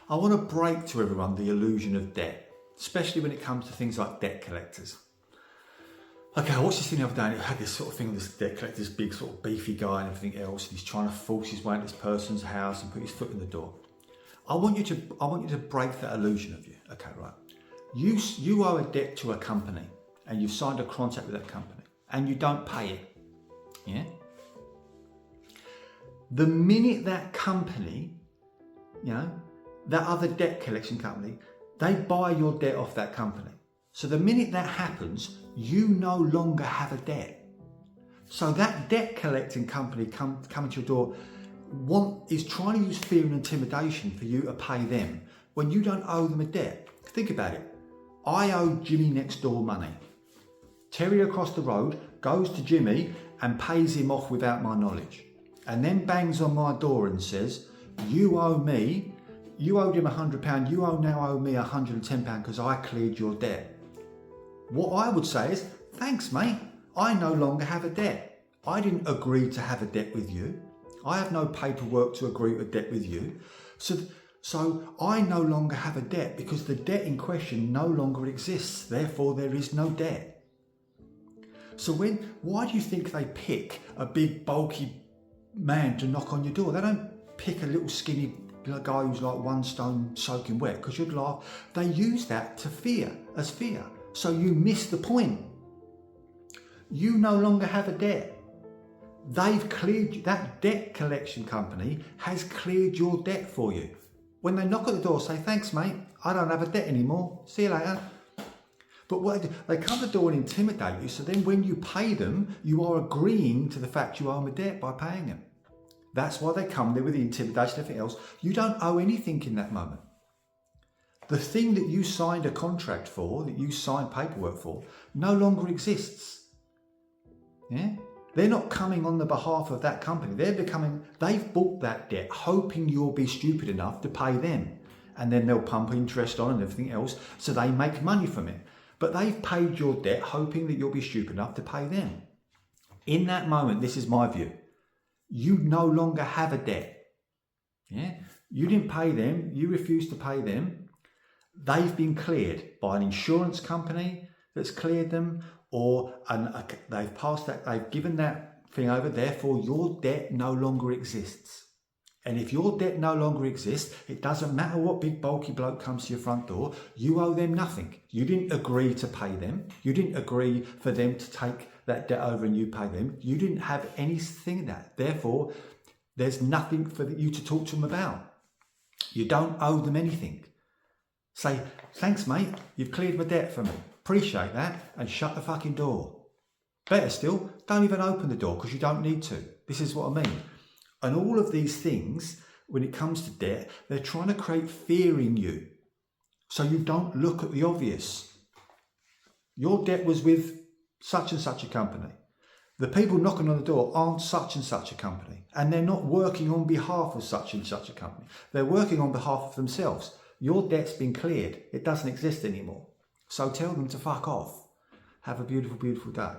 I want to break to everyone the illusion of debt, especially when it comes to things like debt collectors. Okay, I watched this thing the other day and it had this sort of thing with this debt collector, this big sort of beefy guy and everything else, and he's trying to force his way into this person's house and put his foot in the door. I want you to break that illusion of you. Okay, right. You owe a debt to a company and you've signed a contract with that company and you don't pay it. Yeah? The minute that company, that other debt collection company, they buy your debt off that company. So the minute that happens, you no longer have a debt. So that debt collecting company coming to your door is trying to use fear and intimidation for you to pay them when you don't owe them a debt. Think about it. I owe Jimmy next door money. Terry across the road goes to Jimmy and pays him off without my knowledge, and then bangs on my door and says, you owed him £100, you now owe me £110 because I cleared your debt. What I would say is, thanks mate, I no longer have a debt. I didn't agree to have a debt with you. I have no paperwork to agree to a debt with you. So I no longer have a debt because the debt in question no longer exists. Therefore, there is no debt. So why do you think they pick a big bulky man to knock on your door? They don't pick a little skinny guy who's like one stone soaking wet, because you'd laugh. They use that to fear. So you miss the point. You no longer have a debt. They've cleared, that debt collection company has cleared your debt for you. When they knock at the door, say, thanks mate, I don't have a debt anymore, see you later. But what they come to the door and intimidate you, so then when you pay them, you are agreeing to the fact you owe them a debt by paying them. That's why they come there with the intimidation and everything else. You don't owe anything in that moment. The thing that you signed a contract for, that you signed paperwork for, no longer exists. Yeah? They're not coming on the behalf of that company. They've bought that debt hoping you'll be stupid enough to pay them. And then they'll pump interest on and everything else, so they make money from it. But they've paid your debt hoping that you'll be stupid enough to pay them. In that moment, this is my view, you no longer have a debt. Yeah? You didn't pay them, you refused to pay them. They've been cleared by an insurance company that's cleared them, or they've passed that, they've given that thing over, therefore your debt no longer exists. And if your debt no longer exists, it doesn't matter what big bulky bloke comes to your front door, you owe them nothing. You didn't agree to pay them. You didn't agree for them to take that debt over and you pay them. You didn't have anything in that. Therefore, there's nothing for you to talk to them about. You don't owe them anything. Say, thanks mate, you've cleared my debt for me. Appreciate that, and shut the fucking door. Better still, don't even open the door because you don't need to. This is what I mean. And all of these things, when it comes to debt, they're trying to create fear in you so you don't look at the obvious. Your debt was with such and such a company. The people knocking on the door aren't such and such a company, and they're not working on behalf of such and such a company. They're working on behalf of themselves. Your debt's been cleared. It doesn't exist anymore. So tell them to fuck off. Have a beautiful, beautiful day.